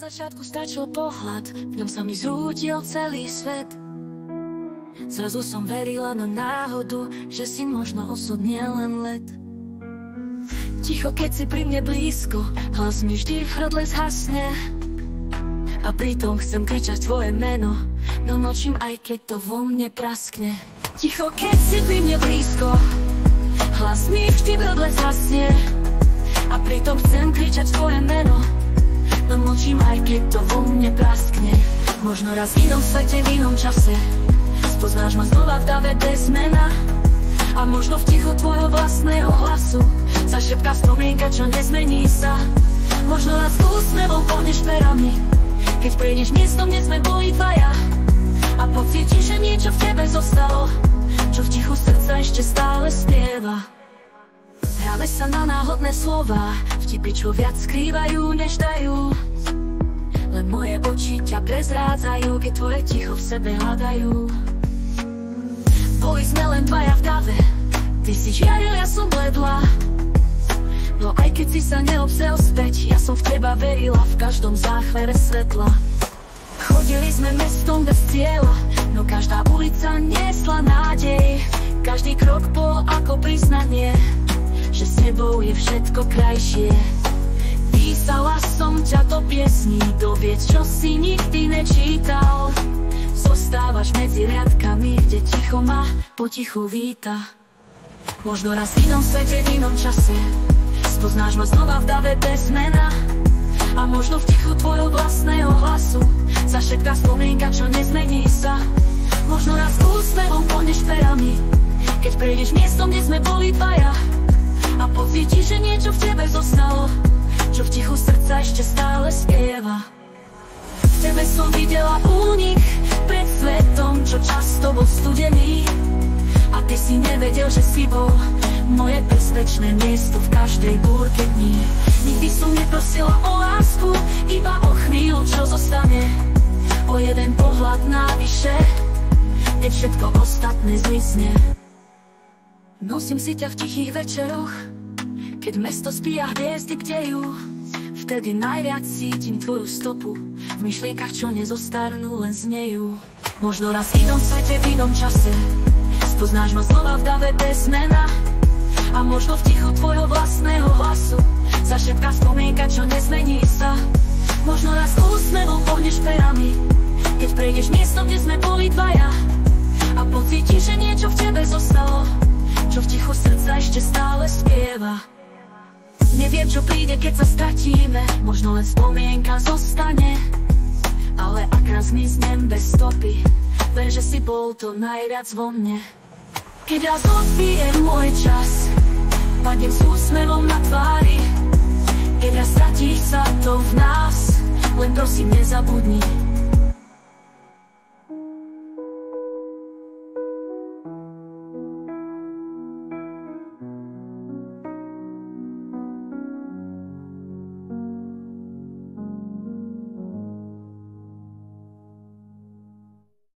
začiatku stačil pohľad, v ňom sa mi zrútil celý svet. Zrazu som verila na náhodu, že si možno osud nie len let. Ticho, keď si pri mne blízko, hlas mi vždy v hrdle zhasne. A pritom chcem kričať tvoje meno, no mlčím, aj keď to vo mne praskne. Ticho, keď si pri mne blízko, hlas mi vždy v hrdle zhasne. A pritom chcem kričať tvoje meno, no mlčím, aj keď to vo mne praskne. Možno raz v inom svete, v inom čase spoznáš ma znova v dave bez mena. A možno v tichu tvojho vlastného hlasu zašepká spomienka, čo nezmení sa. Možno raz s úsmevom pohneš perami, keď prejdeš miestom, kde sme boli dvaja. A pocítiš, že niečo v tebe zostalo, čo v tichu srdca ešte stále spieva. Hráme sa na náhodné slová, vtipy, čo viac skrývajú, než dajú. Len moje oči ťa prezrádzajú, keď tvoje ticho v sebe hľadajú. Boli sme len dvaja v dave, ty si žiaril, ja som bledla. No aj keď si sa neobzrel späť, ja som v teba verila v každom záchvere svetla. Chodili sme mestom bez cieľa, no každá ulica niesla nádej. Každý krok bol ako priznanie, že s tebou je všetko krajšie. Písala som ťa do piesní, do viec, čo si nikdy nečítal. Zostávaš medzi riadkami, kde ticho ma potichu víta. Možno raz v inom svete, v inom čase spoznáš ma znova v dave bez mena. A možno v tichu tvojho vlastného hlasu zašepká spomienka, čo nezmení sa. Možno raz úsmevom pohneš perami, keď prejdeš miestom, kde sme boli dvaja. A pocítiš, že niečo v tebe zostalo, čo v tichu srdca ešte stále spieva. V tebe som videla únik pred svetom, čo často bol studený. A ty si nevedel, že si bol moje bezpečné miesto v každej búrke dní. Nikdy som neprosila o lásku, iba o chvíľu, čo zostane. O jeden pohľad navyše, keď všetko ostatné zmizne. Nosím si ťa v tichých večeroch, keď mesto spí a hviezdy bdejú. Vtedy najviac cítim tvoju stopu v myšlienkach, čo nezostarnú, len znejú. Možno raz v inom svete, v inom čase spoznáš ma znova v dave bez mena. A možno v tichu tvojho vlastného hlasu zašepká spomienka, čo nezmení sa. Možno raz úsmevom pohneš perami, keď prejdeš miestom, kde sme boli dvaja. A pocítiš, že niečo v tebe zostalo, čo v tichu srdca ešte stále spieva. Neviem, čo príde, keď sa stratíme, možno len spomienka zostane. Ale ak raz zmiznem bez stopy, ver, že si bol to najviac vo mne. Keď raz odbijem môj čas, padnem s úsmevom na tvári. Keď raz stratí sa to v nás, len prosím nezabudni,